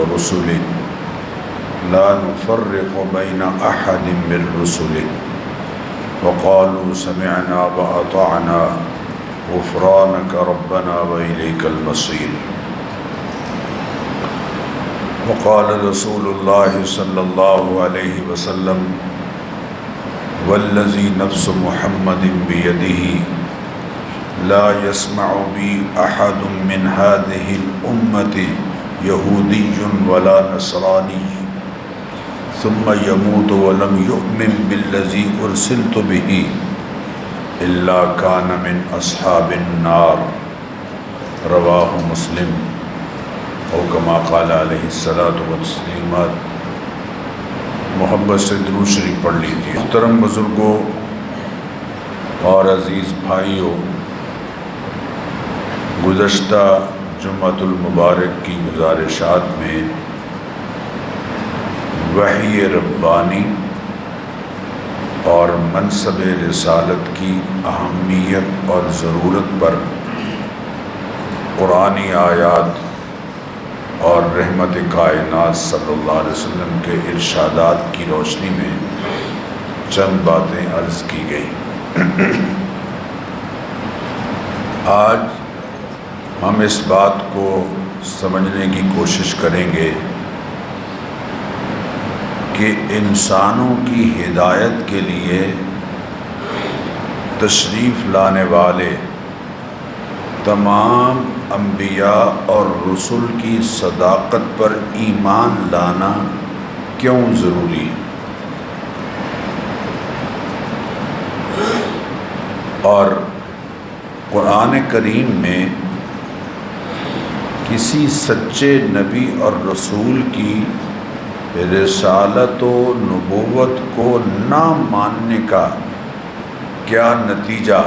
ورسله لا نفرق بين أحد من رسله وقالوا سمعنا وأطعنا غفرانك ربنا وإليك المصير. وقال رسول الله صلى الله عليه وسلم والذي نفس محمد بيده لا يسمع بي أحد من هذه الأمة يهودي ولا نصراني ثم يموت ولم يؤمن بالذي أرسلت به إلا كان من أصحاب النار. رواه مسلم. او کما قال علیہ الصلاۃ والتسلیمات. محبت سے درود شریف پڑھ لیجیے. محترم بزرگوں اور عزیز بھائیوں، گزشتہ جمعۃ المبارک کی گزارشات میں وحی ربانی اور منصب رسالت کی اہمیت اور ضرورت پر قرآنی آیات اور رحمت کائنات صلی اللہ علیہ وسلم کے ارشادات کی روشنی میں چند باتیں عرض کی گئی. آج ہم اس بات کو سمجھنے کی کوشش کریں گے کہ انسانوں کی ہدایت کے لیے تشریف لانے والے تمام انبیاء اور رسل کی صداقت پر ایمان لانا کیوں ضروری ہے، اور قرآن کریم میں کسی سچے نبی اور رسول کی رسالت و نبوت کو نہ ماننے کا کیا نتیجہ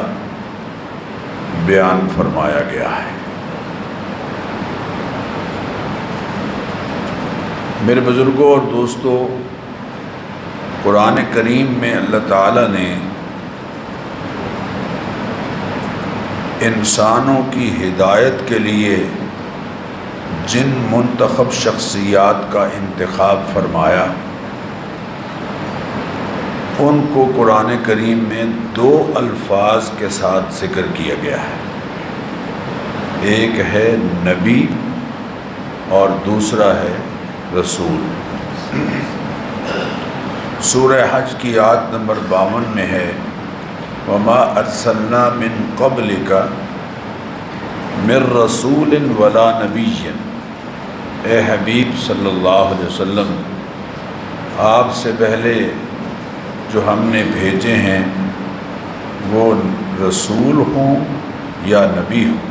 بیان فرمایا گیا ہے. میرے بزرگوں اور دوستوں، قرآن کریم میں اللہ تعالیٰ نے انسانوں کی ہدایت کے لیے جن منتخب شخصیات کا انتخاب فرمایا ان کو قرآن کریم میں دو الفاظ کے ساتھ ذکر کیا گیا ہے. ایک ہے نبی اور دوسرا ہے رسول. سورہ حج کی آیت نمبر 52 میں ہے وَمَا أَرْسَلْنَا مِن قَبْلِكَ مِن رَّسُولٍ وَلَا نَبِيٍّ. اے حبیب صلی اللہ علیہ وسلم، آپ سے پہلے جو ہم نے بھیجے ہیں وہ رسول ہوں یا نبی ہوں.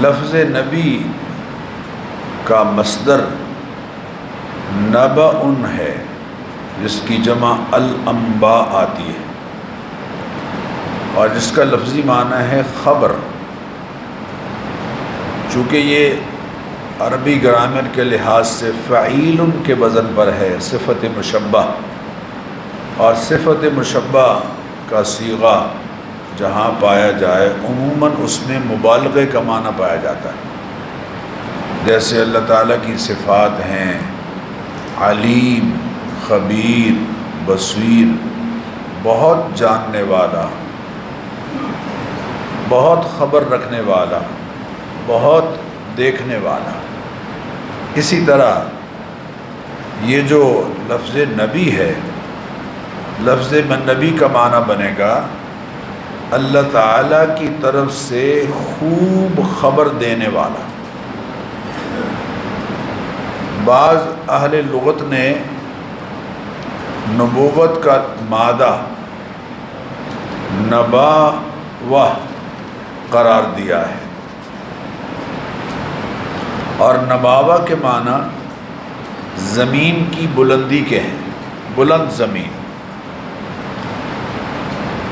لفظ نبی کا مصدر نبأ ہے جس کی جمع الانباء آتی ہے اور جس کا لفظی معنی ہے خبر. چونکہ یہ عربی گرامر کے لحاظ سے فعیل کے وزن پر ہے، صفت مشبہ، اور صفت مشبہ کا صیغہ جہاں پایا جائے عموماً اس میں مبالغے کا معنی پایا جاتا ہے. جیسے اللہ تعالیٰ کی صفات ہیں علیم، خبیر، بصیر، بہت جاننے والا، بہت خبر رکھنے والا، بہت دیکھنے والا. اسی طرح یہ جو لفظ نبی ہے، لفظ نبی کا معنی بنے گا اللہ تعالیٰ کی طرف سے خوب خبر دینے والا. بعض اہل لغت نے نبوت کا مادہ نباوہ قرار دیا ہے، اور نباوہ کے معنی زمین کی بلندی کے ہیں، بلند زمین.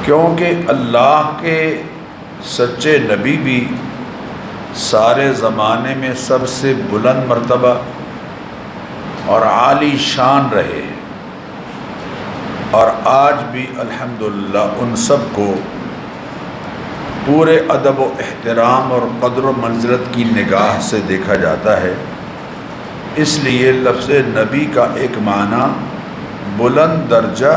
کیونکہ اللہ کے سچے نبی بھی سارے زمانے میں سب سے بلند مرتبہ اور عالی شان رہے، اور آج بھی الحمدللہ ان سب کو پورے ادب و احترام اور قدر و منزلت کی نگاہ سے دیکھا جاتا ہے، اس لیے لفظ نبی کا ایک معنی بلند درجہ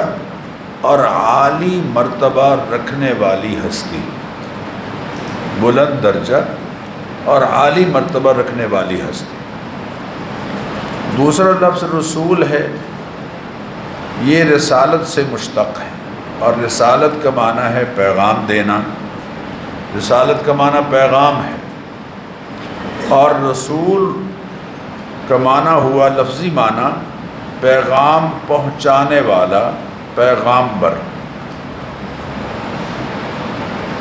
اور عالی مرتبہ رکھنے والی ہستی، بلند درجہ اور عالی مرتبہ رکھنے والی ہستی۔ دوسرا لفظ رسول ہے، یہ رسالت سے مشتق ہے، اور رسالت کا معنی ہے پیغام دینا، رسالت کا معنی پیغام ہے، اور رسول کا معنی ہوا لفظی معنی پیغام پہنچانے والا، پیغامبر۔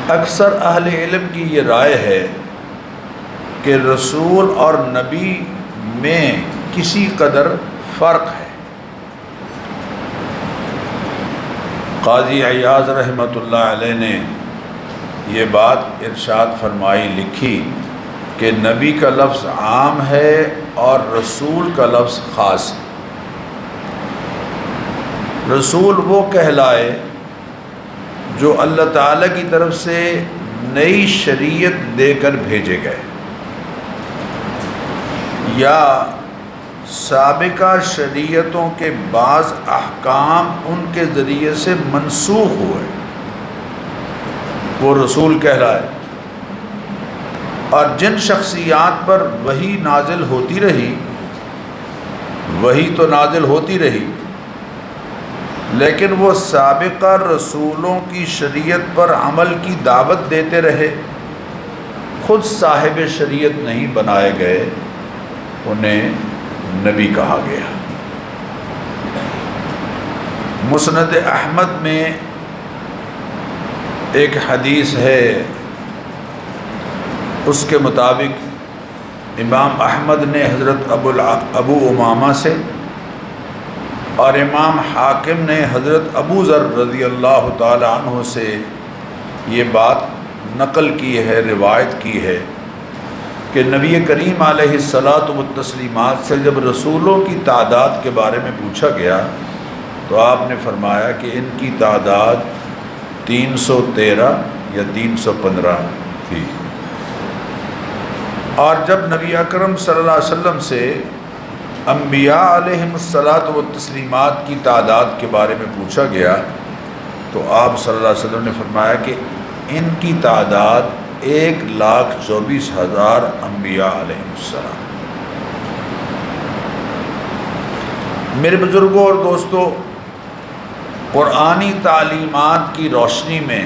اکثر اہل علم کی یہ رائے ہے کہ رسول اور نبی میں کسی قدر فرق ہے۔ قاضی عیاض رحمۃ اللہ علیہ نے یہ بات ارشاد فرمائی، لکھی کہ نبی کا لفظ عام ہے اور رسول کا لفظ خاص ہے۔ رسول وہ کہلائے جو اللہ تعالیٰ کی طرف سے نئی شریعت دے کر بھیجے گئے، یا سابقہ شریعتوں کے بعض احکام ان کے ذریعے سے منسوخ ہوئے، وہ رسول کہلائے۔ اور جن شخصیات پر وحی نازل ہوتی رہی، وحی تو نازل ہوتی رہی، لیکن وہ سابقہ رسولوں کی شریعت پر عمل کی دعوت دیتے رہے، خود صاحب شریعت نہیں بنائے گئے، انہیں نبی کہا گیا۔ مسند احمد میں ایک حدیث ہے، اس کے مطابق امام احمد نے حضرت ابو امامہ سے اور امام حاکم نے حضرت ابو ذر رضی اللہ تعالی عنہ سے یہ بات نقل کی ہے، روایت کی ہے کہ نبی کریم علیہ الصلاۃ والتسلیمات سے جب رسولوں کی تعداد کے بارے میں پوچھا گیا تو آپ نے فرمایا کہ ان کی تعداد 313 یا 315 تھی۔ اور جب نبی اکرم صلی اللہ علیہ وسلم سے انبیاء علیہم الصلاۃ والتسلیمات کی تعداد کے بارے میں پوچھا گیا تو آپ صلی اللہ علیہ وسلم نے فرمایا کہ ان کی تعداد 1,24,000 انبیاء علیہم السلام۔ میرے بزرگوں اور دوستوں، قرآنی تعلیمات کی روشنی میں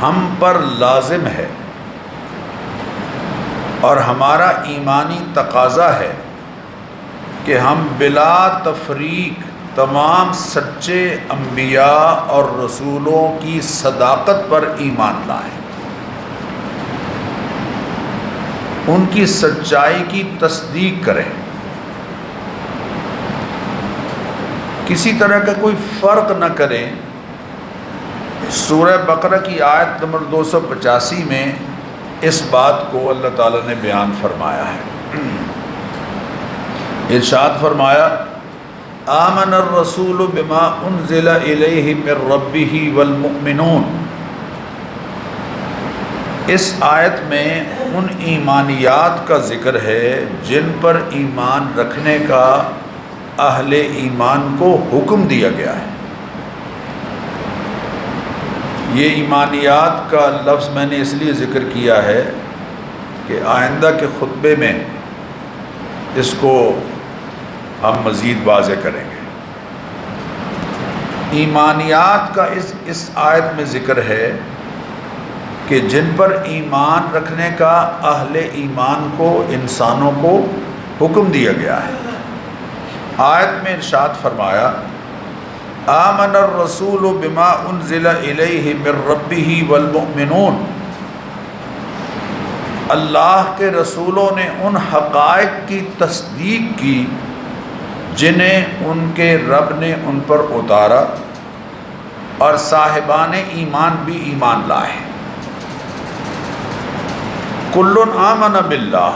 ہم پر لازم ہے اور ہمارا ایمانی تقاضا ہے کہ ہم بلا تفریق تمام سچے انبیاء اور رسولوں کی صداقت پر ایمان لائیں، ان کی سچائی کی تصدیق کریں، کسی طرح کا کوئی فرق نہ کریں۔ سورہ بقرہ کی آیت نمبر 285 میں اس بات کو اللہ تعالیٰ نے بیان فرمایا ہے۔ ارشاد فرمایا، آمن الرسول بما انزل الیہ من ربہ والمؤمنون۔ اس آیت میں ان ایمانیات کا ذکر ہے جن پر ایمان رکھنے کا اہل ایمان کو حکم دیا گیا ہے۔ یہ ایمانیات کا لفظ میں نے اس لیے ذکر کیا ہے کہ آئندہ کے خطبے میں اس کو ہم مزید واضح کریں گے۔ ایمانیات کا اس آیت میں ذکر ہے کہ جن پر ایمان رکھنے کا اہل ایمان کو، انسانوں کو حکم دیا گیا ہے۔ آیت میں ارشاد فرمایا، آمن الرسول بما انزل الیہ من ربہ والمؤمنون۔ اللہ کے رسولوں نے ان حقائق کی تصدیق کی جنہیں ان کے رب نے ان پر اتارا، اور صاحبان ایمان بھی ایمان لائے۔ کل آمن باللہ،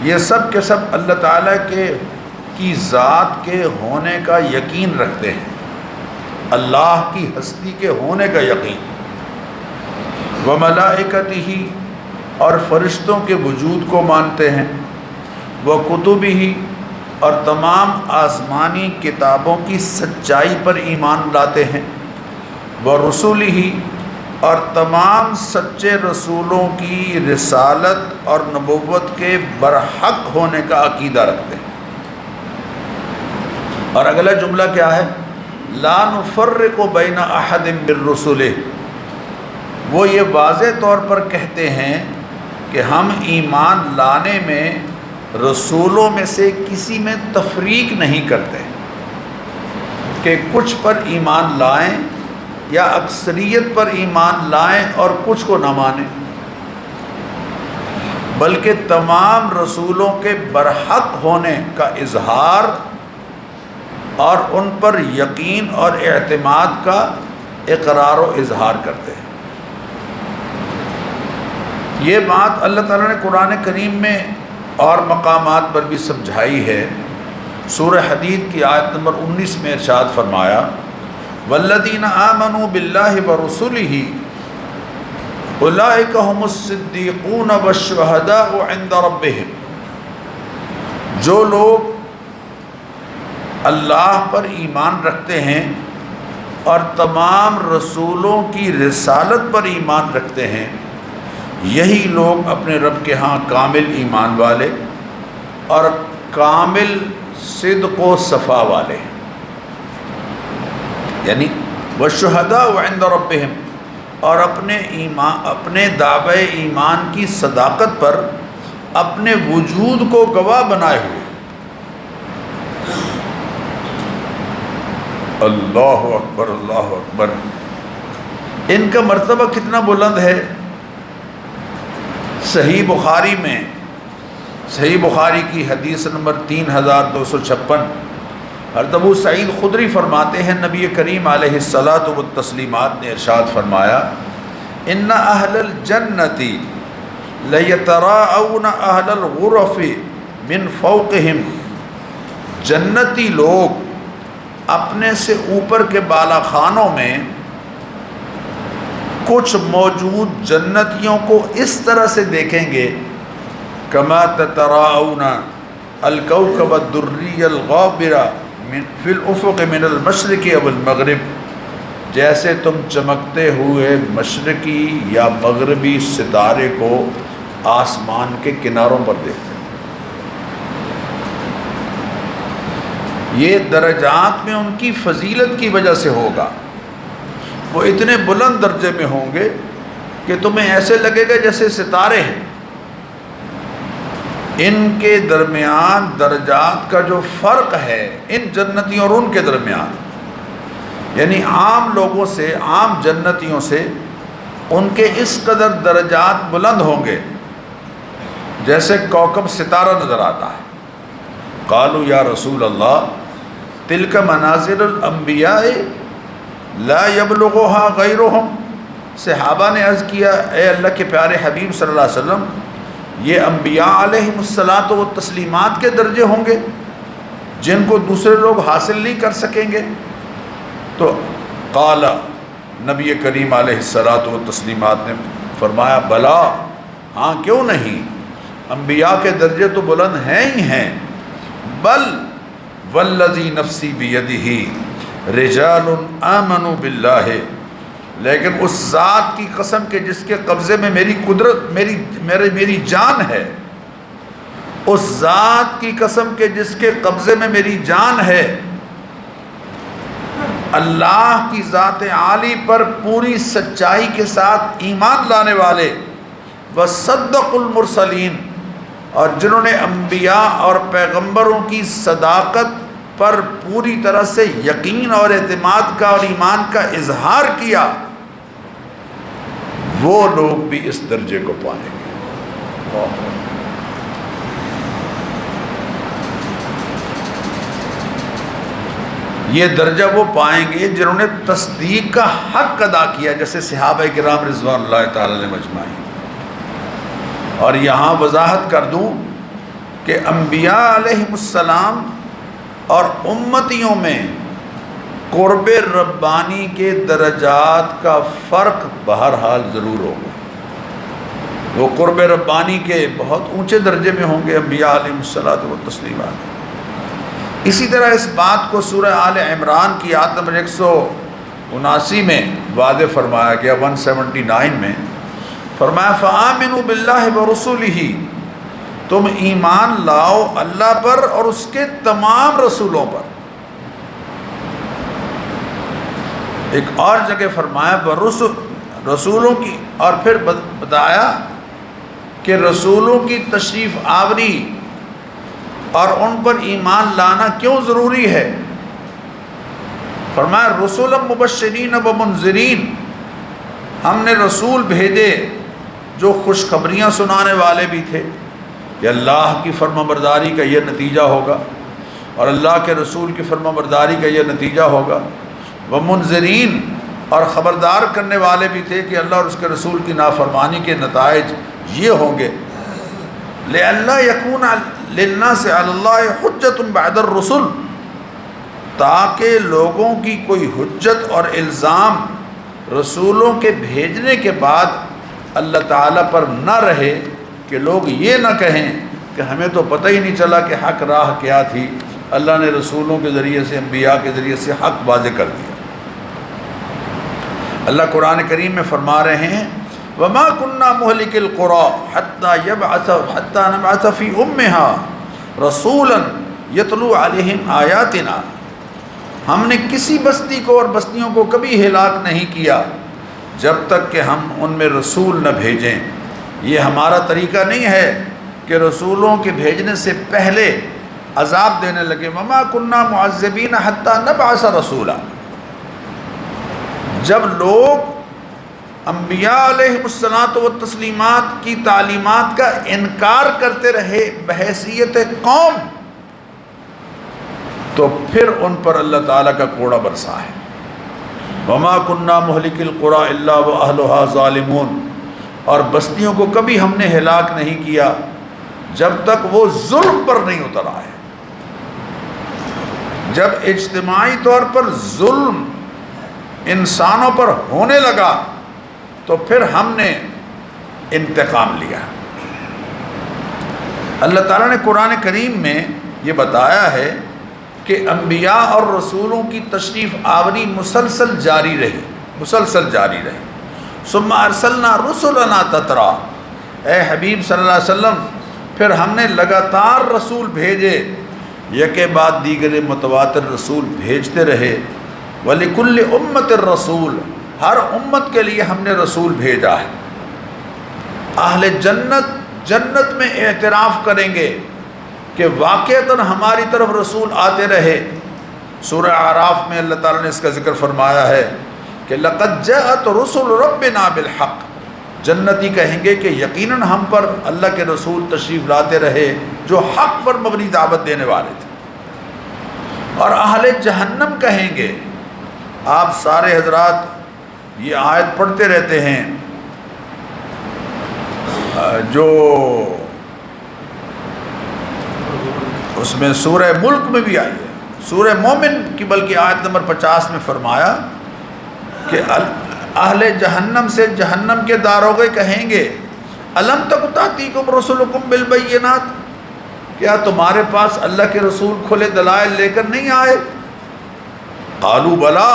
یہ سب کے سب اللہ تعالیٰ کی ذات کے ہونے کا یقین رکھتے ہیں، اللہ کی ہستی کے ہونے کا یقین۔ وملائکتہ اور فرشتوں کے وجود کو مانتے ہیں، وکتبہ اور تمام آسمانی کتابوں کی سچائی پر ایمان لاتے ہیں، ورسلہ اور تمام سچے رسولوں کی رسالت اور نبوت کے برحق ہونے کا عقیدہ رکھتے ہیں۔ اور اگلا جملہ کیا ہے؟ لا نفرق بین احد من رسلہ، وہ یہ واضح طور پر کہتے ہیں کہ ہم ایمان لانے میں رسولوں میں سے کسی میں تفریق نہیں کرتے کہ کچھ پر ایمان لائیں یا اکثریت پر ایمان لائیں اور کچھ کو نہ مانیں، بلکہ تمام رسولوں کے برحق ہونے کا اظہار اور ان پر یقین اور اعتماد کا اقرار و اظہار کرتے ہیں۔ یہ بات اللہ تعالیٰ نے قرآن کریم میں اور مقامات پر بھی سمجھائی ہے۔ سورہ حدید کی آیت نمبر 19 میں ارشاد فرمایا، والذین آمنوا باللہ ورسلہ اولئک هم الصدیقون والشہداء عند ربہم، جو لوگ اللہ پر ایمان رکھتے ہیں اور تمام رسولوں کی رسالت پر ایمان رکھتے ہیں، یہی لوگ اپنے رب کے ہاں کامل ایمان والے اور کامل صدق و صفا والے ہیں۔ یعنی والشہداء عند ربہم، اور اپنے دعوی ایمان کی صداقت پر اپنے وجود کو گواہ بنائے ہوئے۔ اللہ اکبر، اللہ اکبر، ان کا مرتبہ کتنا بلند ہے۔ صحیح بخاری میں، صحیح بخاری کی حدیث نمبر 3256، حضرت ابو سعید خدری فرماتے ہیں نبی کریم علیہ الصلاۃ والتسلیمات نے ارشاد فرمایا، ان اہل الجنۃ لیتراءون اہل الغرف من فوقہم، جنتی لوگ اپنے سے اوپر کے بالا خانوں میں کچھ موجود جنتیوں کو اس طرح سے دیکھیں گے، کما تتراءون الکوكب الدری الغابر فی الافق من المشرق او المغرب، جیسے تم چمکتے ہوئے مشرقی یا مغربی ستارے کو آسمان کے کناروں پر دیکھتے ہیں۔ یہ درجات میں ان کی فضیلت کی وجہ سے ہوگا، وہ اتنے بلند درجے میں ہوں گے کہ تمہیں ایسے لگے گا جیسے ستارے ہیں۔ ان کے درمیان درجات کا جو فرق ہے ان جنتیوں اور ان کے درمیان، یعنی عام لوگوں سے، عام جنتیوں سے ان کے اس قدر درجات بلند ہوں گے جیسے کوكب ستارہ نظر آتا ہے۔ قالوا یا رسول اللہ تلک منازل الانبیاء لا یبلغها غیرہم، صحابہ نے عرض کیا اے اللہ کے پیارے حبیب صلی اللہ علیہ وسلم، یہ انبیاء علیہم الصلاۃ والتسلیمات کے درجے ہوں گے جن کو دوسرے لوگ حاصل نہیں کر سکیں گے؟ تو قال، نبی کریم علیہ الصلاۃ والتسلیمات نے فرمایا، بلا، ہاں کیوں نہیں، انبیاء کے درجے تو بلند ہیں ہی ہیں، بل والذی نفسی بیدہ رجال آمنوا باللہ، لیکن اس ذات کی قسم کہ جس کے قبضے میں میری قدرت، میری جان ہے، اس ذات کی قسم کہ جس کے قبضے میں میری جان ہے، اللہ کی ذات عالی پر پوری سچائی کے ساتھ ایمان لانے والے، وصدق المرسلین، اور جنہوں نے انبیاء اور پیغمبروں کی صداقت پر پوری طرح سے یقین اور اعتماد کا اور ایمان کا اظہار کیا، وہ لوگ بھی اس درجے کو پائیں گے۔ یہ درجہ وہ پائیں گے جنہوں نے تصدیق کا حق ادا کیا، جیسے صحابہ کرام رضوان اللہ تعالی علیہم اجمعین۔ اور یہاں وضاحت کر دوں کہ انبیاء علیہم السلام اور امتیوں میں قرب ربانی کے درجات کا فرق بہرحال ضرور ہوگا۔ وہ قرب ربانی کے بہت اونچے درجے میں ہوں گے انبیاء علیہم الصلاۃ والتسلیمات۔ اسی طرح اس بات کو سورہ آل عمران کی آیت نمبر 179 میں واضح فرمایا گیا، 179 میں فرمایا فآمنوا باللہ ورسولہ، تم ایمان لاؤ اللہ پر اور اس کے تمام رسولوں پر۔ ایک اور جگہ فرمایا رسولوں کی، اور پھر بتایا کہ رسولوں کی تشریف آوری اور ان پر ایمان لانا کیوں ضروری ہے۔ فرمایا رسولا مبشرین و منذرین، ہم نے رسول بھیجے جو خوشخبریاں سنانے والے بھی تھے کہ اللہ کی فرما برداری کا یہ نتیجہ ہوگا اور اللہ کے رسول کی فرما برداری کا یہ نتیجہ ہوگا، وہ منذرین، اور خبردار کرنے والے بھی تھے کہ اللہ اور اس کے رسول کی نافرمانی کے نتائج یہ ہوں گے۔ لئلا یکون للناس علی اللہ حجۃ بعد الرسل، تاکہ لوگوں کی کوئی حجت اور الزام رسولوں کے بھیجنے کے بعد اللہ تعالیٰ پر نہ رہے، کہ لوگ یہ نہ کہیں کہ ہمیں تو پتہ ہی نہیں چلا کہ حق راہ کیا تھی، اللہ نے رسولوں کے ذریعے سے، انبیاء کے ذریعے سے حق واضح کر دیا۔ اللہ قرآن کریم میں فرما رہے ہیں وَمَا كُنَّا مُهْلِكِ الْقُرَىٰ حَتَّىٰ نَبْعَثَ فِي أُمِّهَا رَسُولًا يَتْلُو عَلَيْهِمْ آيَاتِنَا، ہم نے کسی بستی کو اور بستیوں کو کبھی ہلاک نہیں کیا جب تک کہ ہم ان میں رسول نہ بھیجیں۔ یہ ہمارا طریقہ نہیں ہے کہ رسولوں کے بھیجنے سے پہلے عذاب دینے لگے۔ وَمَا كُنَّا مُعَذِّبِينَ حَتَّىٰ نَبْعَثَ رَسُولًا، جب لوگ انبیاء علیہ الصلاۃ والتسلیمات کی تعلیمات کا انکار کرتے رہے بحیثیت قوم، تو پھر ان پر اللہ تعالیٰ کا کوڑا برسا ہے۔ وما كنا مہلک القریٰ الا واہلھا ظالمون، اور بستیوں کو کبھی ہم نے ہلاک نہیں کیا جب تک وہ ظلم پر نہیں اتر آئے۔ جب اجتماعی طور پر ظلم انسانوں پر ہونے لگا تو پھر ہم نے انتقام لیا۔ اللہ تعالیٰ نے قرآن کریم میں یہ بتایا ہے کہ انبیاء اور رسولوں کی تشریف آوری مسلسل جاری رہی۔ ثم ارسلنا رسلنا تترا، اے حبیب صلی اللہ علیہ وسلم پھر ہم نے لگاتار رسول بھیجے، یکے بعد دیگر متواتر رسول بھیجتے رہے۔ وَلِكُلِّ أُمَّةٍ الرَّسُولُ، ہر امت کے لیے ہم نے رسول بھیجا ہے۔ اہل جنت میں اعتراف کریں گے کہ واقعتاً ہماری طرف رسول آتے رہے۔ سورہ اعراف میں اللہ تعالیٰ نے اس کا ذکر فرمایا ہے کہ لَقَدْ جَاءَتْ رُسُلُ رَبِّنَا بِالْحَقِّ، جنتی کہیں گے کہ یقیناً ہم پر اللہ کے رسول تشریف لاتے رہے جو حق پر مبنی دعوت دینے والے تھے۔ اور اہل جہنم کہیں گے، آپ سارے حضرات یہ آیت پڑھتے رہتے ہیں جو اس میں سورہ ملک میں بھی آئی ہے، سورہ مومن کی بلکہ آیت نمبر 50 میں فرمایا کہ اہل جہنم سے جہنم کے داروغے کہیں گے الم تک تأتیکم رسلکم بالبینات، کیا تمہارے پاس اللہ کے رسول کھلے دلائل لے کر نہیں آئے؟ قالوا بلا،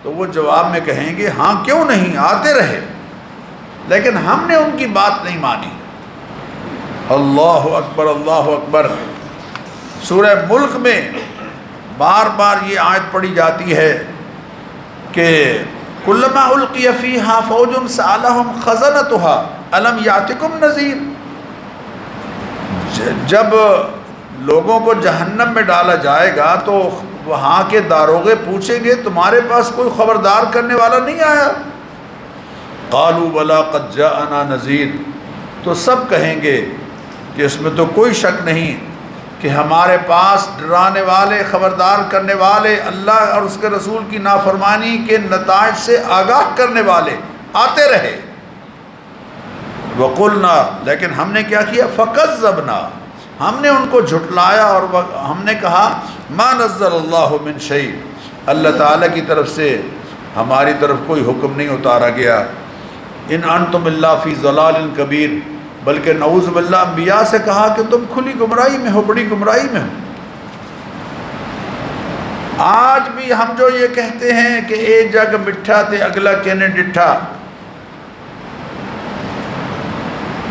تو وہ جواب میں کہیں گے ہاں کیوں نہیں، آتے رہے، لیکن ہم نے ان کی بات نہیں مانی۔ اللہ اکبر، اللہ اکبر۔ سورہ ملک میں بار بار یہ آیت پڑھی جاتی ہے کہ کلما القی فیہا فوج سألہم خزنتها الم یاتکم نذیر، جب لوگوں کو جہنم میں ڈالا جائے گا تو وہاں کے داروغے پوچھیں گے تمہارے پاس کوئی خبردار کرنے والا نہیں آیا؟ قالوا بلا قد جاءنا نذیر، تو سب کہیں گے کہ اس میں تو کوئی شک نہیں کہ ہمارے پاس ڈرانے والے، خبردار کرنے والے، اللہ اور اس کے رسول کی نافرمانی کے نتائج سے آگاہ کرنے والے آتے رہے۔ وقلنا، لیکن ہم نے کیا کیا؟ فکذبنا، ہم نے ان کو جھٹلایا اور ہم نے کہا ما نزل اللہ من شیء، اللہ تعالیٰ کی طرف سے ہماری طرف کوئی حکم نہیں اتارا گیا۔ ان انتم الا فی ضلال کبیر، بلکہ نعوذ باللہ انبیاء سے کہا کہ تم کھلی گمراہی میں ہو، بڑی گمراہی میں ہو۔ آج بھی ہم جو یہ کہتے ہیں کہ اے جگ مٹھا تے اگلا کہنے ڈٹھا،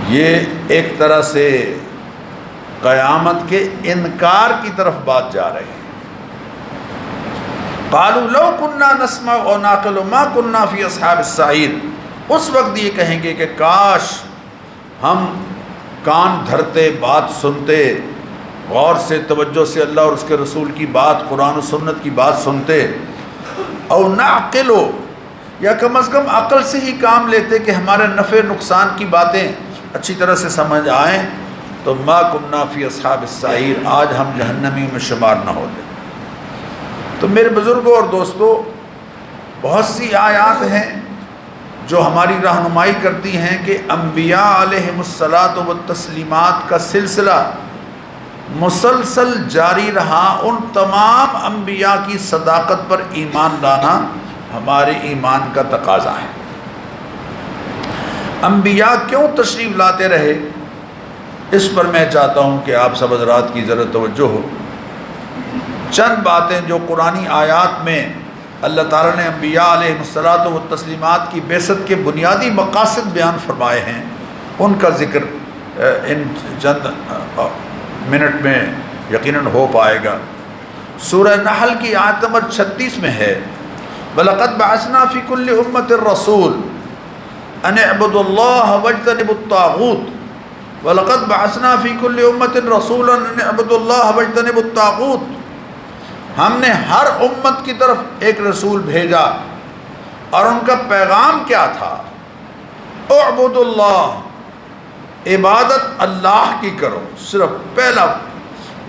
یہ ایک طرح سے قیامت کے انکار کی طرف بات جا رہی ہے۔ قالوا لو كنا نسمع او نعقل ما كنا فی اصحاب السعیر، اس وقت یہ کہیں گے کہ کاش ہم کان دھرتے، بات سنتے، غور سے توجہ سے اللہ اور اس کے رسول کی بات، قرآن و سنت کی بات سنتے، او نعقل، یا کم از کم عقل سے ہی کام لیتے کہ ہمارے نفع نقصان کی باتیں اچھی طرح سے سمجھ آئیں، تو ما کنا فی اصحاب السعیر، آج ہم جہنمی میں شمار نہ ہوتے۔ تو میرے بزرگوں اور دوستوں، بہت سی آیات ہیں جو ہماری رہنمائی کرتی ہیں کہ انبیاء علیہم الصلاۃ والتسلیمات کا سلسلہ مسلسل جاری رہا۔ ان تمام انبیاء کی صداقت پر ایمان لانا ہمارے ایمان کا تقاضا ہے۔ انبیاء کیوں تشریف لاتے رہے، اس پر میں چاہتا ہوں کہ آپ سب حضرات کی ذرا توجہ ہو۔ چند باتیں جو قرآنی آیات میں اللہ تعالیٰ نے انبیاء علیہ الصلاۃ والتسلیمات کی بعثت کے بنیادی مقاصد بیان فرمائے ہیں، ان کا ذکر ان چند منٹ میں یقیناً ہو پائے گا۔ سورہ نحل کی آیت نمبر 36 میں ہے وَلَقَدْ بَعَثْنَا فِي كُلِّ أُمَّةٍ رَسُولًا أَنِ اعْبُدُوا اللَّهَ وَاجْتَنِبُوا الطَّاغُوتَ وَلَقَدْ بَعَثْنَا فِي كُلِّ أُمَّةٍ رَسُولًا أَنِ اعْبُدُوا اللَّهَ وَاجْتَنِبُوا الطَّاغُوتَ، ہم نے ہر امت کی طرف ایک رسول بھیجا اور ان کا پیغام کیا تھا؟ اعبدوا اللہ، عبادت اللہ کی کرو، صرف پہلا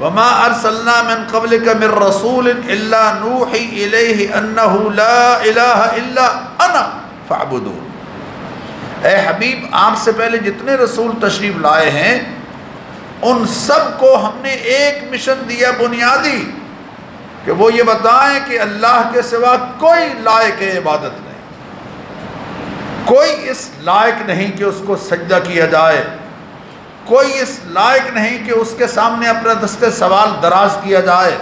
وما ارسلنا من قبلک من رسول الا نوحی الیہ انہ لا الہ الا انا فاعبدون۔ اے حبیب، آپ سے پہلے جتنے رسول تشریف لائے ہیں ان سب کو ہم نے ایک مشن دیا بنیادی، کہ وہ یہ بتائیں کہ اللہ کے سوا کوئی لائق عبادت نہیں، کوئی اس لائق نہیں کہ اس کو سجدہ کیا جائے، کوئی اس لائق نہیں کہ اس کے سامنے اپنا دستے سوال دراز کیا جائے،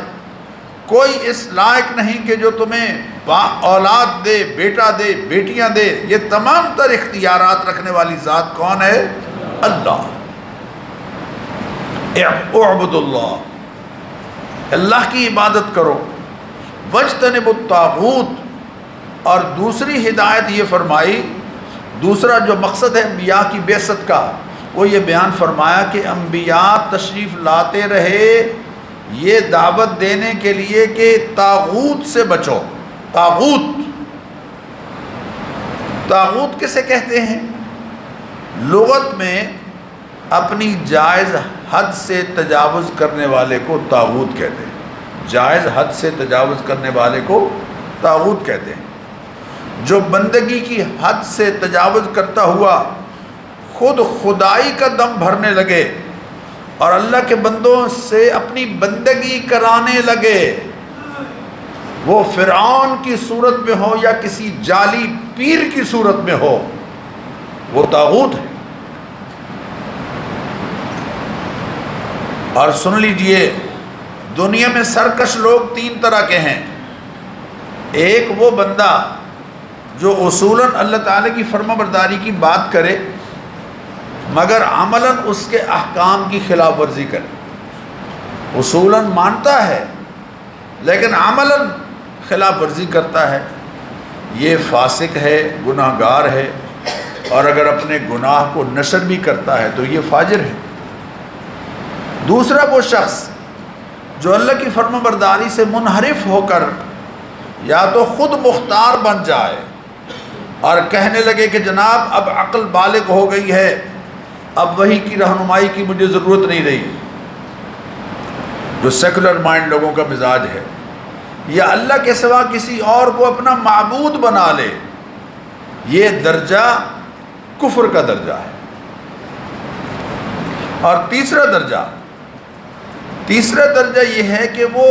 کوئی اس لائق نہیں کہ جو تمہیں اولاد دے، بیٹا دے، بیٹیاں دے۔ یہ تمام تر اختیارات رکھنے والی ذات کون ہے؟ اللہ۔ اعبدوا اللہ، اللہ کی عبادت کرو، وَاجْتَنِبُوا الطَّاغُوتَ، اور دوسری ہدایت یہ فرمائی، دوسرا جو مقصد ہے انبیاء کی بعثت کا، وہ یہ بیان فرمایا کہ انبیاء تشریف لاتے رہے یہ دعوت دینے کے لیے کہ طاغوت سے بچو۔ طاغوت کسے کہتے ہیں؟ لغت میں اپنی جائز حد سے تجاوز کرنے والے کو طاغوت کہتے ہیں، جائز حد سے تجاوز کرنے والے کو طاغوت کہتے ہیں۔ جو بندگی کی حد سے تجاوز کرتا ہوا خود خدائی کا دم بھرنے لگے اور اللہ کے بندوں سے اپنی بندگی کرانے لگے، وہ فرعون کی صورت میں ہو یا کسی جعلی پیر کی صورت میں ہو، وہ طاغوت ہے۔ اور سن لیجئے، دنیا میں سرکش لوگ تین طرح کے ہیں۔ ایک وہ بندہ جو اصولاً اللہ تعالیٰ کی فرما برداری کی بات کرے مگر عملاً اس کے احکام کی خلاف ورزی کرے، اصولاً مانتا ہے لیکن عملاً خلاف ورزی کرتا ہے، یہ فاسق ہے، گناہ گار ہے، اور اگر اپنے گناہ کو نشر بھی کرتا ہے تو یہ فاجر ہے۔ دوسرا وہ شخص جو اللہ کی فرما برداری سے منحرف ہو کر یا تو خود مختار بن جائے اور کہنے لگے کہ جناب اب عقل بالغ ہو گئی ہے، اب وحی کی رہنمائی کی مجھے ضرورت نہیں رہی، جو سیکولر مائنڈ لوگوں کا مزاج ہے، یا اللہ کے سوا کسی اور کو اپنا معبود بنا لے، یہ درجہ کفر کا درجہ ہے۔ اور تیسرا درجہ یہ ہے کہ وہ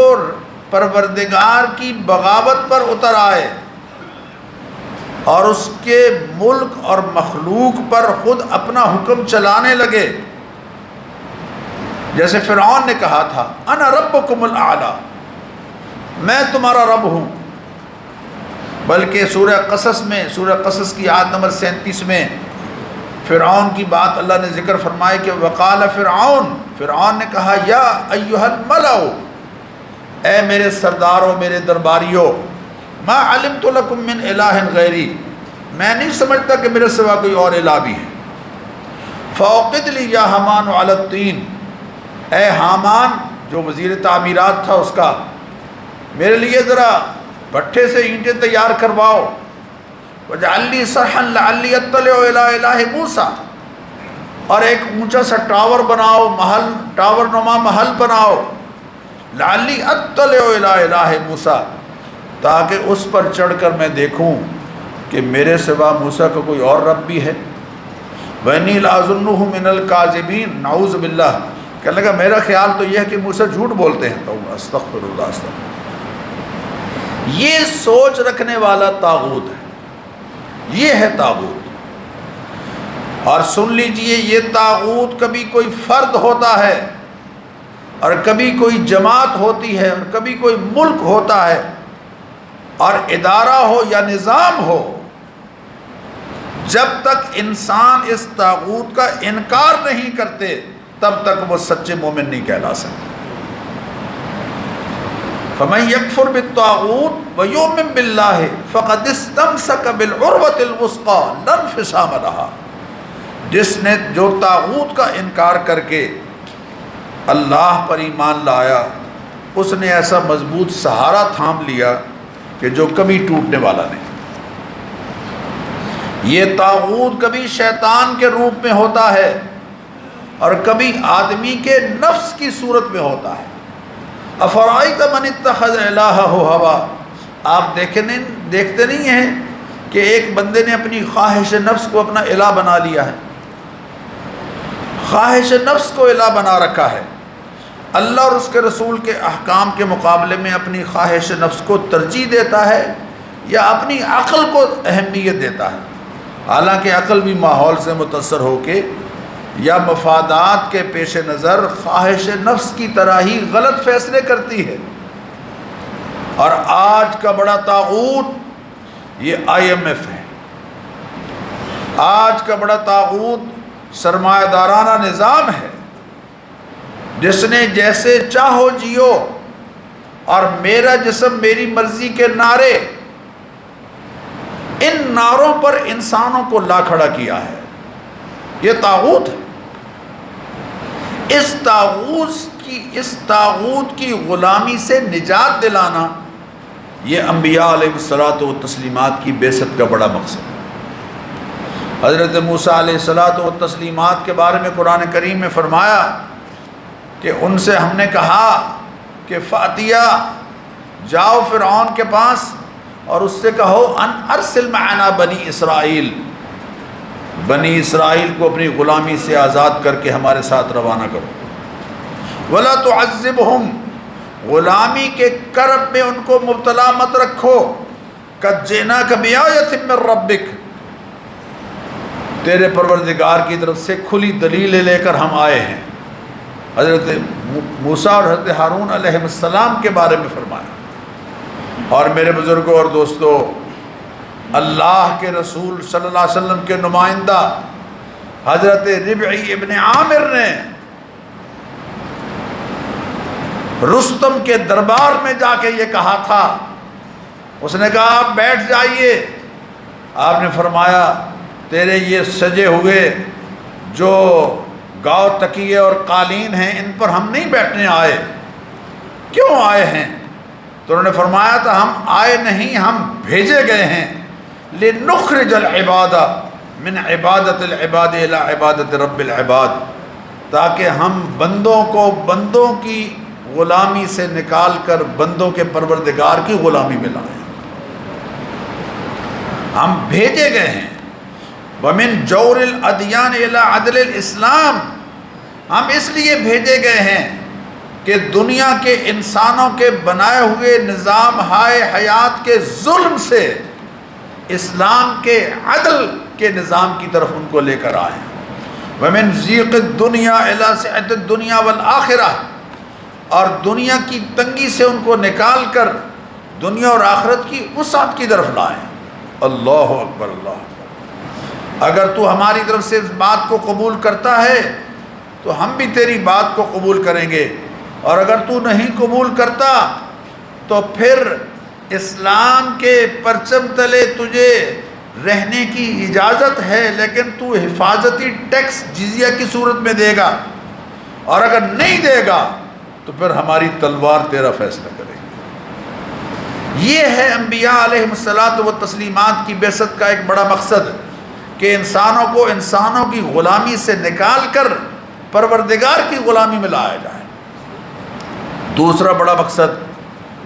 پروردگار کی بغاوت پر اتر آئے، اور اس کے ملک اور مخلوق پر خود اپنا حکم چلانے لگے. جیسے فرعون نے کہا تھا انا ربکم الاعلی، میں تمہارا رب ہوں. بلکہ سورہ قصص کی آیت نمبر 37 میں فرعون کی بات اللہ نے ذکر فرمائی کہ وقال فرعون نے کہا یا ایھا الملأ، اے میرے سرداروں، میرے درباریوں، ما علمت لکم من الہ غیری، میں نہیں سمجھتا کہ میرے سوا کوئی اور الہ بھی ہے. فاوقد لی یا حامان علی الطین، اے حامان جو وزیر تعمیرات تھا اس کا، میرے لیے ذرا بھٹے سے اینٹیں تیار کرواؤ. وجعل لی صرحا لعلی اطلع الی الہ موسیٰ، اور ایک اونچا سا ٹاور بناؤ، ٹاور نما محل بناؤ، لعلی اطلع الی الہ موسیٰ، تاکہ اس پر چڑھ کر میں دیکھوں کہ میرے سوا موسیٰ کا کوئی اور رب بھی ہے. وَإِنِّي لَأَظُنُّهُ مِنَ الْكَاذِبِينَ، نعوذ باللہ، کہنے لگا میرا خیال تو یہ ہے کہ موسیٰ جھوٹ بولتے ہیں. تو استغفر اللہ استغفر. یہ سوچ رکھنے والا طاغوت ہے، یہ ہے طاغوت. اور سن لیجئے، یہ طاغوت کبھی کوئی فرد ہوتا ہے، اور کبھی کوئی جماعت ہوتی ہے، اور کبھی کوئی ملک ہوتا ہے، اور ادارہ ہو یا نظام ہو. جب تک انسان اس طاغوت کا انکار نہیں کرتے تب تک وہ سچے مومن نہیں کہلا سکتے. فَمَن يَكْفُرْ بِالطَّاغُوتِ وَيُؤْمِن بِاللَّهِ فَقَدِ اسْتَمْسَكَ بِالْعُرْوَةِ الْوُثْقَىٰ لَا انفِصَامَ لَهَا، جس نے جو طاغوت کا انکار کر کے اللہ پر ایمان لایا، اس نے ایسا مضبوط سہارا تھام لیا کہ جو کبھی ٹوٹنے والا نہیں. یہ طاغوت کبھی شیطان کے روپ میں ہوتا ہے اور کبھی آدمی کے نفس کی صورت میں ہوتا ہے. افرائیت من اتخذ الہہ ہوا، آپ دیکھتے نہیں ہیں کہ ایک بندے نے اپنی خواہش نفس کو اپنا الہ بنا لیا ہے، خواہش نفس کو الہ بنا رکھا ہے. اللہ اور اس کے رسول کے احکام کے مقابلے میں اپنی خواہش نفس کو ترجیح دیتا ہے یا اپنی عقل کو اہمیت دیتا ہے، حالانکہ عقل بھی ماحول سے متاثر ہو کے یا مفادات کے پیش نظر خواہش نفس کی طرح ہی غلط فیصلے کرتی ہے. اور آج کا بڑا طاغوت یہ IMF ہے. آج کا بڑا طاغوت سرمایہ دارانہ نظام ہے، جس نے جیسے چاہو جیو اور میرا جسم میری مرضی کے نعرے، ان نعروں پر انسانوں کو لا کھڑا کیا ہے. یہ طاغوت ہے. اس طاغوت کی غلامی سے نجات دلانا یہ انبیاء علیہ الصلوۃ والتسلیمات کی بعثت کا بڑا مقصد ہے. حضرت موسیٰ علیہ الصلوۃ والتسلیمات کے بارے میں قرآن کریم میں فرمایا کہ ان سے ہم نے کہا کہ فاتیا، جاؤ فرعون کے پاس اور اس سے کہو ان ارسل معنا بنی اسرائیل، بنی اسرائیل کو اپنی غلامی سے آزاد کر کے ہمارے ساتھ روانہ کرو. ولا تعذبہم، غلامی کے کرب میں ان کو مبتلا مت رکھو. قد جئناک بآیۃ من ربک، تیرے پروردگار کی طرف سے کھلی دلیلیں لے کر ہم آئے ہیں. حضرت موسیٰ اور حضرت ہارون علیہ السلام کے بارے میں فرمایا. اور میرے بزرگوں اور دوستو، اللہ کے رسول صلی اللہ علیہ وسلم کے نمائندہ حضرت ربعی ابن عامر نے رستم کے دربار میں جا کے یہ کہا تھا. اس نے کہا آپ بیٹھ جائیے. آپ نے فرمایا تیرے یہ سجے ہوئے جو گاؤ تکیے اور قالین ہیں ان پر ہم نہیں بیٹھنے آئے. کیوں آئے ہیں؟ تو انہوں نے فرمایا تھا ہم آئے نہیں، ہم بھیجے گئے ہیں. لنخرج العباد من عبادت العباد الى عبادت رب العباد، تاکہ ہم بندوں کو بندوں کی غلامی سے نکال کر بندوں کے پروردگار کی غلامی میں لائیں. ہم بھیجے گئے ہیں. ومن جور الادیان الى عدل الاسلام، ہم اس لیے بھیجے گئے ہیں کہ دنیا کے انسانوں کے بنائے ہوئے نظام ہائے حیات کے ظلم سے اسلام کے عدل کے نظام کی طرف ان کو لے کر آئے ہیں۔ وَمِن ضِيقِ الدُّنْيَا إِلَىٰ سِعَةِ الدُّنْيَا وَالْآخِرَةِ، اور دنیا کی تنگی سے ان کو نکال کر دنیا اور آخرت کی وسعت کی طرف لائیں۔ اللہ اکبر، اللہ اکبر۔ اگر تو ہماری طرف سے اس بات کو قبول کرتا ہے تو ہم بھی تیری بات کو قبول کریں گے، اور اگر تو نہیں قبول کرتا تو پھر اسلام کے پرچم تلے تجھے رہنے کی اجازت ہے، لیکن تو حفاظتی ٹیکس جزیہ کی صورت میں دے گا، اور اگر نہیں دے گا تو پھر ہماری تلوار تیرا فیصلہ کرے گی۔ یہ ہے انبیاء علیہ الصلاۃ والتسلیمات کی بعثت کا ایک بڑا مقصد، کہ انسانوں کو انسانوں کی غلامی سے نکال کر پروردگار کی غلامی میں لایا جائے۔ دوسرا بڑا مقصد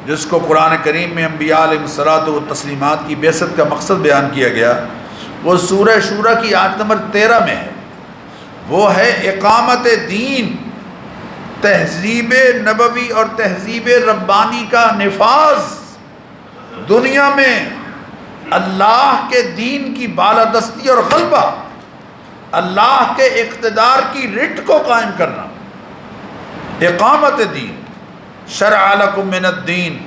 جس کو قرآن کریم میں انبیاء علیہ الصلاۃ والتسلیمات کی بعثت کا مقصد بیان کیا گیا، وہ سورہ شورى کی آیت نمبر 13 میں ہے۔ وہ ہے اقامت دین، تہذیب نبوی اور تہذیب ربانی کا نفاذ، دنیا میں اللہ کے دین کی بالادستی اور غلبہ، اللہ کے اقتدار کی رٹ کو قائم کرنا۔ اقامت دین، شرع لکم من الدین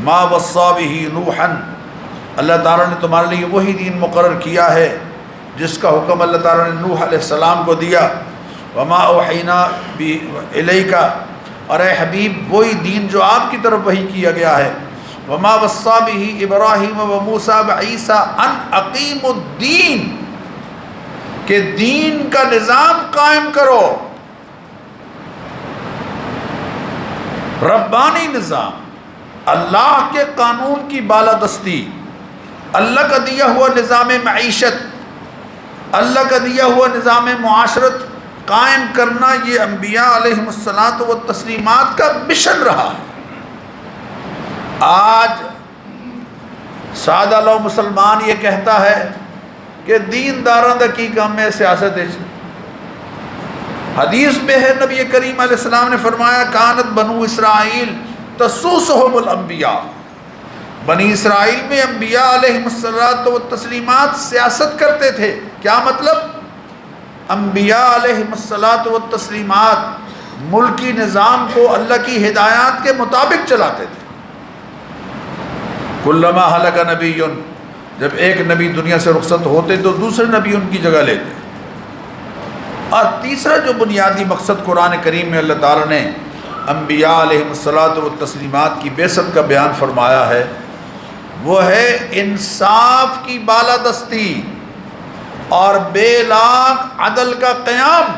ما وصی بہ نوحا، اللہ تعالیٰ نے تمہارے لیے وہی دین مقرر کیا ہے جس کا حکم اللہ تعالیٰ نے نوح علیہ السلام کو دیا۔ وما اوحینا الیک، اور اے حبیب وہی دین جو آپ کی طرف وحی کیا گیا ہے۔ وما وصی بہ ابراہیم و موسیٰ و عیسیٰ ان اقیموا الدین، کہ دین کا نظام قائم کرو، ربانی نظام، اللہ کے قانون کی بالادستی، اللہ کا دیا ہوا نظام معیشت، اللہ کا دیا ہوا نظام معاشرت قائم کرنا، یہ انبیاء علیہ الصلاۃ والتسلیمات کا مشن رہا ہے۔ آج سادہ لو مسلمان یہ کہتا ہے کہ دینداراں دا کی کام ہے سیاست ہے۔ حدیث میں ہے نبی کریم علیہ السلام نے فرمایا کانت بنو اسرائیل تسوسہم الانبیاء، بنی اسرائیل میں انبیاء علیہ الصلاۃ والتسلیمات سیاست کرتے تھے۔ کیا مطلب؟ انبیاء علیہ الصلاۃ والتسلیمات ملکی نظام کو اللہ کی ہدایات کے مطابق چلاتے تھے۔ کلما ہلک نبی، جب ایک نبی دنیا سے رخصت ہوتے تو دوسرے نبی ان کی جگہ لیتے۔ اور تیسرا جو بنیادی مقصد قرآن کریم میں اللہ تعالیٰ نے انبیاء علیہ الصلاۃ والتسلیمات کی بعثت کا بیان فرمایا ہے، وہ ہے انصاف کی بالادستی اور بے لاگ عدل کا قیام۔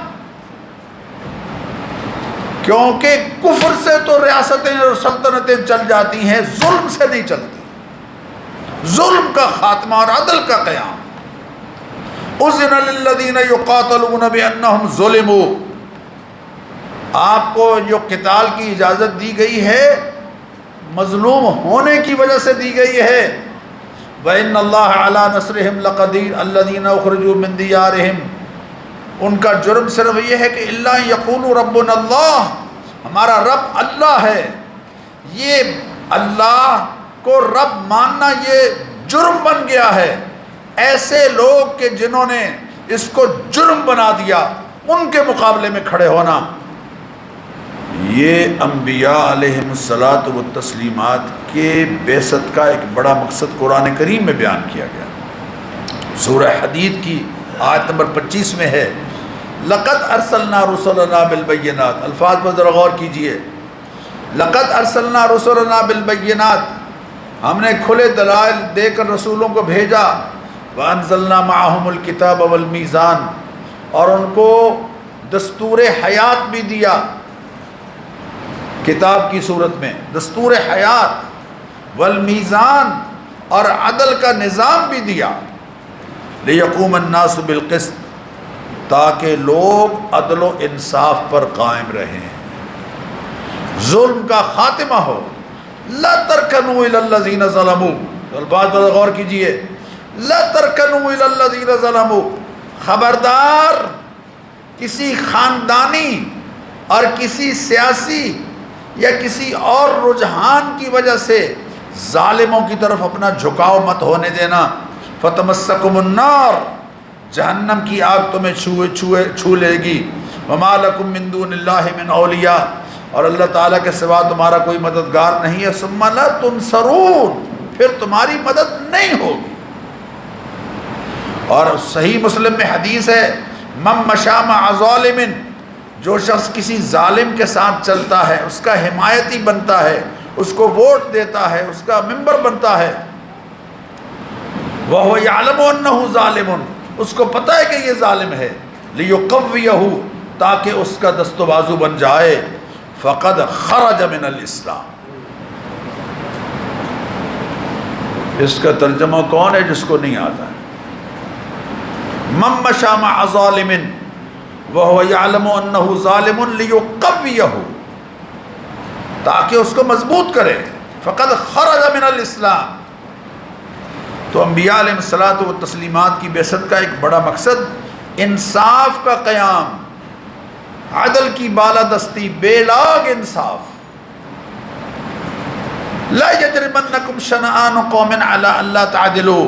کیونکہ کفر سے تو ریاستیں اور سلطنتیں چل جاتی ہیں، ظلم سے نہیں چلتی۔ ظلم کا خاتمہ اور عدل کا قیام۔ اذن للذین یقاتلون بانہم ظلموا، آپ کو جو قتال کی اجازت دی گئی ہے مظلوم ہونے کی وجہ سے دی گئی ہے۔ وَإِنَّ اللَّهَ عَلَىٰ نَصْرِهِمْ لَقَدِيرٌ الَّذِينَ أُخْرِجُوا مِن دِيَارِهِمْ، ان کا جرم صرف یہ ہے کہ اِلَّا يَقُولُوا رَبُّنَا اللَّهُ، ہمارا رب اللہ ہے۔ یہ اللہ کو رب ماننا یہ جرم بن گیا ہے۔ ایسے لوگ کہ جنہوں نے اس کو جرم بنا دیا، ان کے مقابلے میں کھڑے ہونا، یہ انبیاء علیہ الصلاۃ والتسلیمات کے بعثت کا ایک بڑا مقصد قرآن کریم میں بیان کیا گیا۔ سورہ حدید کی آیت نمبر 25 میں ہے لقد ارسلنا رسلنا بالبینات، الفاظ پر ذرا غور کیجئے۔ لقد ارسلنا رسلنا بالبینات، ہم نے کھلے دلائل دے کر رسولوں کو بھیجا۔ وَأَنزَلْنَا مَعَهُمُ الْكِتَابَ وَالْمِيزَانَ، اور ان کو دستور حیات بھی دیا، کتاب کی صورت میں دستور حیات، والمیزان، اور عدل کا نظام بھی دیا۔ لِيَقُومَ النَّاسُ بِالْقِسْطِ، تاکہ لوگ عدل و انصاف پر قائم رہیں، ظلم کا خاتمہ ہو۔ لا ترکنوا الی الذین ظلموا، الفاظ پر غور کیجئے۔ لا ترکنوا الی الذین ظلموا، خبردار کسی خاندانی اور کسی سیاسی یا کسی اور رجحان کی وجہ سے ظالموں کی طرف اپنا جھکاؤ مت ہونے دینا۔ فتمسکم النار، جہنم کی آگ تمہیں چھو لے گی، وما لکم من دون اللہ من اولیاء، اور اللہ تعالیٰ کے سوا تمہارا کوئی مددگار نہیں ہے، ثم لا تنصرون، پھر تمہاری مدد نہیں ہوگی۔ اور صحیح مسلم میں حدیث ہے، من مشى مع ظالم، جو شخص کسی ظالم کے ساتھ چلتا ہے، اس کا حمایتی بنتا ہے، اس کو ووٹ دیتا ہے، اس کا ممبر بنتا ہے، وَهُوَ يَعْلَمُ أَنَّهُ ظَالِمٌ، اس کو پتہ ہے کہ یہ ظالم ہے، لِيُقَوِّيَهُ، تاکہ اس کا دست و بازو بن جائے، فَقَدْ خَرَجَ مِنَ الْإِسْلَامِ۔ اس کا ترجمہ کون ہے جس کو نہیں آتا ہے؟ مَن مَشَى مَعَ ظَالِمٍ وَهُوَ يَعْلَمُ أَنَّهُ ظَالِمٌ لِيُقَوِّيَهُ، تاکہ اس کو مضبوط کرے، فَقَدْ خَرَجَ مِنَ الْإِسْلَامِ۔ تو انبیاء علیہ الصلوۃ والتسلیمات کی بعثت کا ایک بڑا مقصد انصاف کا قیام، عدل کی بالادستی، بے لاگ انصاف۔ لا یجرمنکم شنآن قوم علی الا تعدلوا،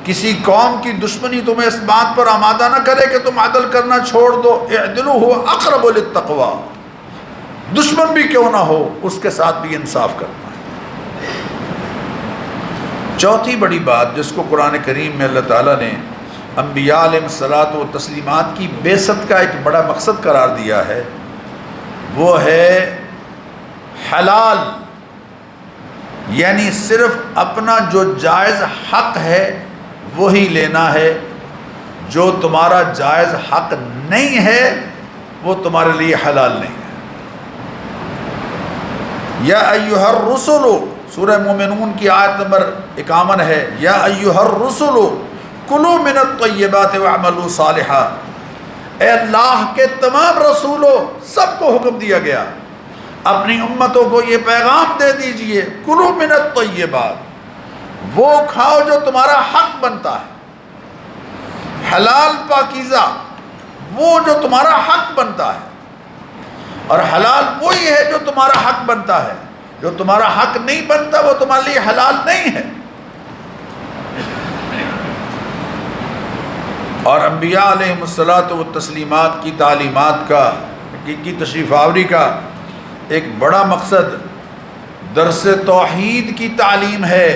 کسی قوم کی دشمنی تمہیں اس بات پر آمادہ نہ کرے کہ تم عدل کرنا چھوڑ دو، اعدلوا هو اقرب للتقوی، دشمن بھی کیوں نہ ہو اس کے ساتھ بھی انصاف کرنا ہے۔ چوتھی بڑی بات جس کو قرآن کریم میں اللہ تعالیٰ نے انبیاء علیہ الصلوۃ والتسلیمات کی بعثت کا ایک بڑا مقصد قرار دیا ہے، وہ ہے حلال، یعنی صرف اپنا جو جائز حق ہے وہی لینا ہے، جو تمہارا جائز حق نہیں ہے وہ تمہارے لیے حلال نہیں ہے۔ یا ایھا الرسل، سورہ مومنون کی آیت نمبر 51 ہے، یا ایھا الرسل کلوا من الطیبات واعملوا صالحا، اے اللہ کے تمام رسولوں، سب کو حکم دیا گیا، اپنی امتوں کو یہ پیغام دے دیجئے، کلوا من الطیبات، وہ کھاؤ جو تمہارا حق بنتا ہے، حلال پاکیزہ وہ جو تمہارا حق بنتا ہے، اور حلال وہی ہے جو تمہارا حق بنتا ہے، جو تمہارا حق نہیں بنتا وہ تمہارے لیے حلال نہیں ہے۔ اور انبیاء علیہ الصلوۃ والتسلیمات کی تعلیمات کا، کی تشریف آوری کا ایک بڑا مقصد درس توحید کی تعلیم ہے،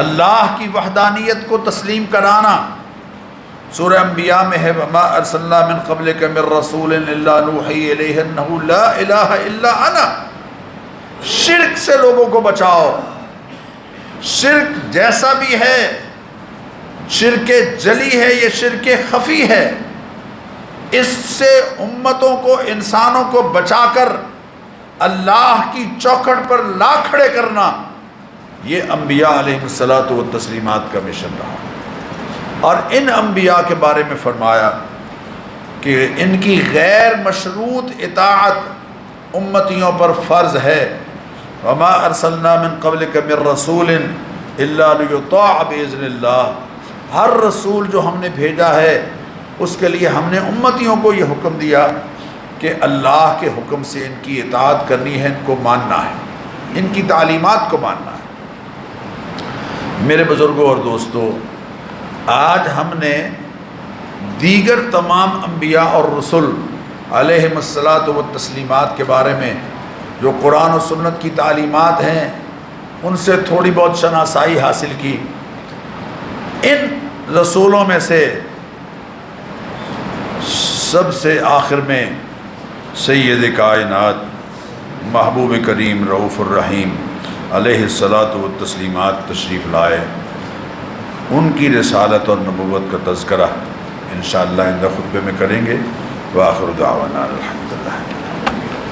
اللہ کی وحدانیت کو تسلیم کرانا۔ سورہ انبیاء میں ہے، وما ارسلنا من قبلک من رسول الا نوحی الیہ انہ لا الہ الا انا، شرک سے لوگوں کو بچاؤ۔ شرک جیسا بھی ہے، شرک جلی ہے، یہ شرک خفی ہے، اس سے امتوں کو، انسانوں کو بچا کر اللہ کی چوکھٹ پر لا کھڑے کرنا، یہ انبیاء علیہ الصلوۃ والتسلیمات کا مشن رہا۔ اور ان انبیاء کے بارے میں فرمایا کہ ان کی غیر مشروط اطاعت امتیوں پر فرض ہے، وما ارسلنا من قبلک من رسول الا لیطاع باذن اللہ، ہر رسول جو ہم نے بھیجا ہے اس کے لیے ہم نے امتیوں کو یہ حکم دیا کہ اللہ کے حکم سے ان کی اطاعت کرنی ہے، ان کو ماننا ہے، ان کی تعلیمات کو ماننا ہے۔ میرے بزرگوں اور دوستو، آج ہم نے دیگر تمام انبیاء اور رسل علیہم الصلاۃ والتسلیمات کے بارے میں جو قرآن و سنت کی تعلیمات ہیں ان سے تھوڑی بہت شناسائی حاصل کی۔ ان رسولوں میں سے سب سے آخر میں سید کائنات محبوب کریم رؤوف الرحیم علیہ الصلاۃ والتسلیمات تشریف لائے، ان کی رسالت اور نبوت کا تذکرہ انشاءاللہ آئندہ خطبے میں کریں گے۔ وآخر دعوانا الحمدللہ۔